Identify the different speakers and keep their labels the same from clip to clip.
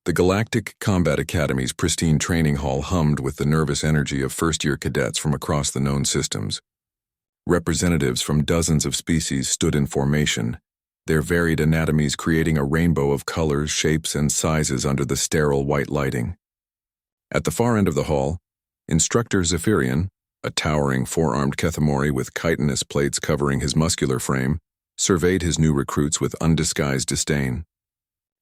Speaker 1: The Galactic Combat Academy's pristine training hall hummed with the nervous energy of first-year cadets from across the known systems. Representatives from dozens of species stood in formation, their varied anatomies creating a rainbow of colors, shapes, and sizes under the sterile white lighting. At the far end of the hall, Instructor Zephyrian, a towering four-armed Kethemori with chitinous plates covering his muscular frame, surveyed his new recruits with undisguised disdain.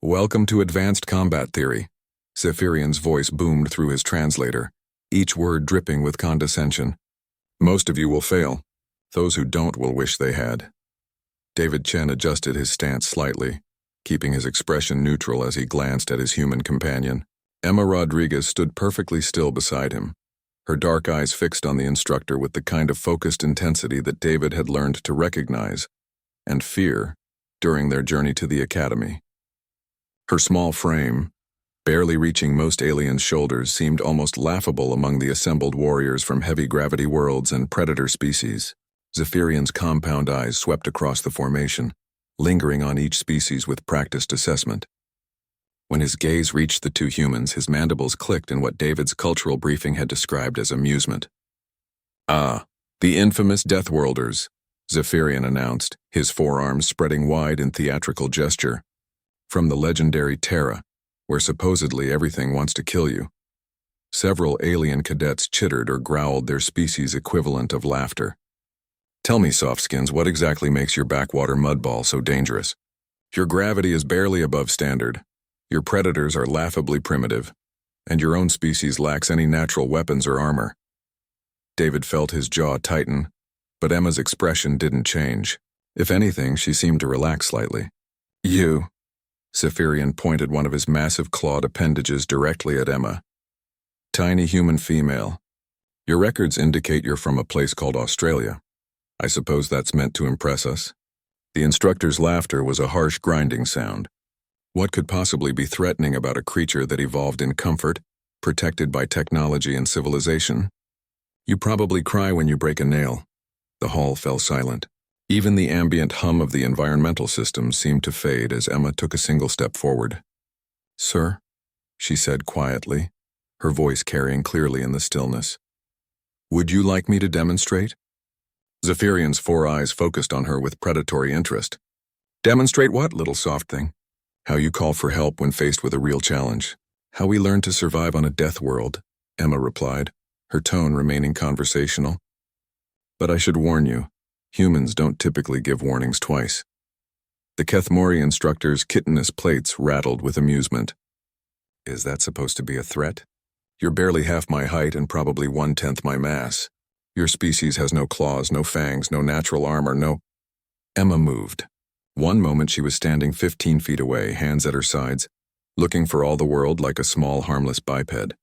Speaker 1: "Welcome to Advanced Combat Theory," Zephyrian's voice boomed through his translator, each word dripping with condescension. "Most of you will fail. Those who don't will wish they had." David Chen adjusted his stance slightly, keeping his expression neutral as he glanced at his human companion. Emma Rodriguez stood perfectly still beside him, her dark eyes fixed on the instructor with the kind of focused intensity that David had learned to recognize and fear during their journey to the academy. Her small frame, barely reaching most aliens' shoulders, seemed almost laughable among the assembled warriors from heavy-gravity worlds and predator species. Zephyrian's compound eyes swept across the formation, lingering on each species with practiced assessment. When his gaze reached the two humans, his mandibles clicked in what David's cultural briefing had described as amusement. "Ah, the infamous Deathworlders," Zephyrian announced, his forearms spreading wide in theatrical gesture. "From the legendary Terra, where supposedly everything wants to kill you." Several alien cadets chittered or growled their species equivalent of laughter. "Tell me, Softskins, what exactly makes your backwater mudball so dangerous? Your gravity is barely above standard, your predators are laughably primitive, and your own species lacks any natural weapons or armor." David felt his jaw tighten, but Emma's expression didn't change. If anything, she seemed to relax slightly. "You," Zephyrian pointed one of his massive clawed appendages directly at Emma. "Tiny human female. Your records indicate you're from a place called Australia. I suppose that's meant to impress us." The instructor's laughter was a harsh grinding sound. What could possibly be threatening about a creature that evolved in comfort, protected by technology and civilization? "You probably cry when you break a nail." The hall fell silent. Even the ambient hum of the environmental system seemed to fade as Emma took a single step forward. "Sir," she said quietly, her voice carrying clearly in the stillness. "Would you like me to demonstrate?" Zephyrian's four eyes focused on her with predatory interest. "Demonstrate what, little soft thing?" "How you call for help when faced with a real challenge. How we learn to survive on a death world," Emma replied, her tone remaining conversational. "But I should warn you, humans don't typically give warnings twice." The Kethemori instructor's chitinous plates rattled with amusement. "Is that supposed to be a threat? You're barely half my height and probably 1/10 my mass. Your species has no claws, no fangs, no natural armor, no—" Emma moved. One moment she was standing 15 feet away, hands at her sides, looking for all the world like a small, harmless biped.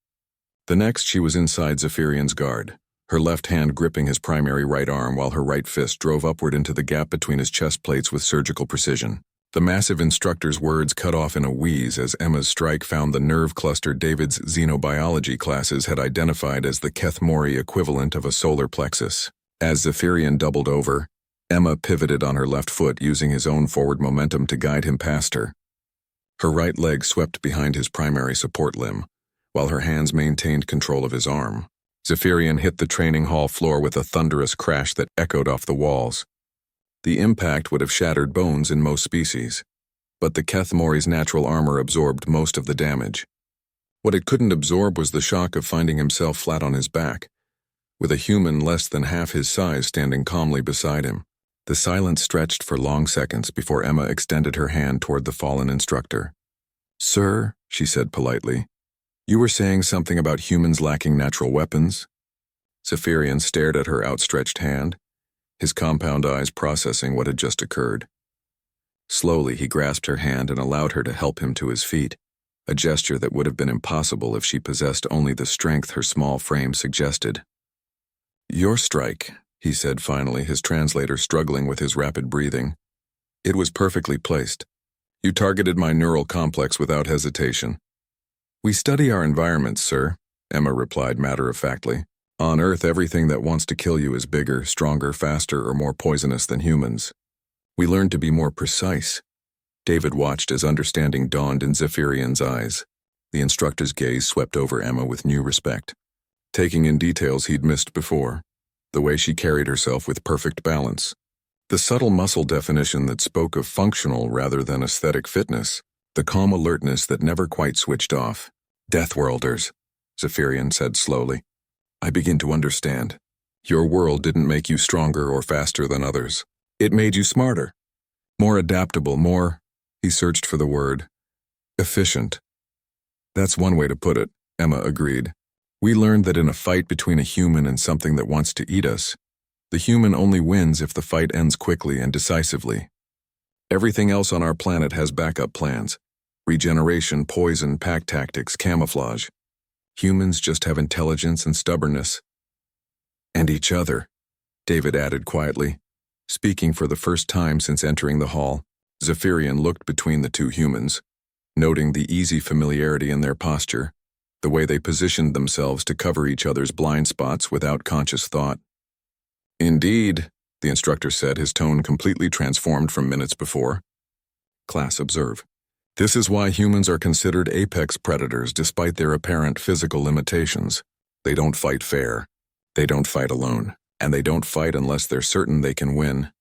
Speaker 1: The next she was inside Zephyrian's guard, her left hand gripping his primary right arm while her right fist drove upward into the gap between his chest plates with surgical precision. The massive instructor's words cut off in a wheeze as Emma's strike found the nerve cluster David's xenobiology classes had identified as the Kethemori equivalent of a solar plexus. As Zephyrian doubled over, Emma pivoted on her left foot using his own forward momentum to guide him past her. Her right leg swept behind his primary support limb, while her hands maintained control of his arm. Zephyrian hit the training hall floor with a thunderous crash that echoed off the walls. The impact would have shattered bones in most species, but the Kethemori's natural armor absorbed most of the damage. What it couldn't absorb was the shock of finding himself flat on his back, with a human less than half his size standing calmly beside him. The silence stretched for long seconds before Emma extended her hand toward the fallen instructor. "Sir," she said politely, "you were saying something about humans lacking natural weapons?" Zephyrian stared at her outstretched hand, his compound eyes processing what had just occurred. Slowly, he grasped her hand and allowed her to help him to his feet, a gesture that would have been impossible if she possessed only the strength her small frame suggested. "Your strike," he said finally, his translator struggling with his rapid breathing. "It was perfectly placed. You targeted my neural complex without hesitation." "We study our environments, sir," Emma replied matter-of-factly. "On Earth, everything that wants to kill you is bigger, stronger, faster, or more poisonous than humans. We learn to be more precise." David watched as understanding dawned in Zephyrian's eyes. The instructor's gaze swept over Emma with new respect, taking in details he'd missed before, the way she carried herself with perfect balance, the subtle muscle definition that spoke of functional rather than aesthetic fitness, the calm alertness that never quite switched off. Deathworlders, Zephyrian said slowly. I begin to understand. Your world didn't make you stronger or faster than others. It made you smarter, more adaptable, more, he searched for the word, efficient. That's one way to put it, Emma agreed. We learned that in a fight between a human and something that wants to eat us, the human only wins if the fight ends quickly and decisively. Everything else on our planet has backup plans: regeneration, poison, pack tactics, camouflage. Humans just have intelligence and stubbornness. And each other, David added quietly. Speaking for the first time since entering the hall, Zephyrian looked between the two humans, noting the easy familiarity in their posture, the way they positioned themselves to cover each other's blind spots without conscious thought. Indeed, the instructor said, his tone completely transformed from minutes before. Class, observe. This is why humans are considered apex predators despite their apparent physical limitations. They don't fight fair. They don't fight alone. And they don't fight unless they're certain they can win.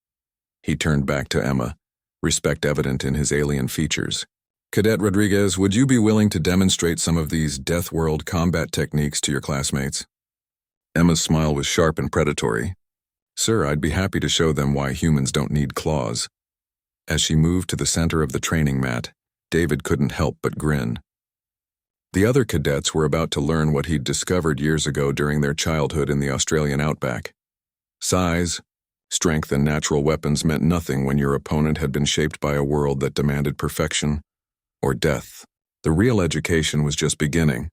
Speaker 1: He turned back to Emma, respect evident in his alien features. Cadet Rodriguez, would you be willing to demonstrate some of these Deathworld combat techniques to your classmates? Emma's smile was sharp and predatory. Sir, I'd be happy to show them why humans don't need claws. As she moved to the center of the training mat, David couldn't help but grin. The other cadets were about to learn what he'd discovered years ago during their childhood in the Australian outback. Size, strength, and natural weapons meant nothing when your opponent had been shaped by a world that demanded perfection or death. The real education was just beginning.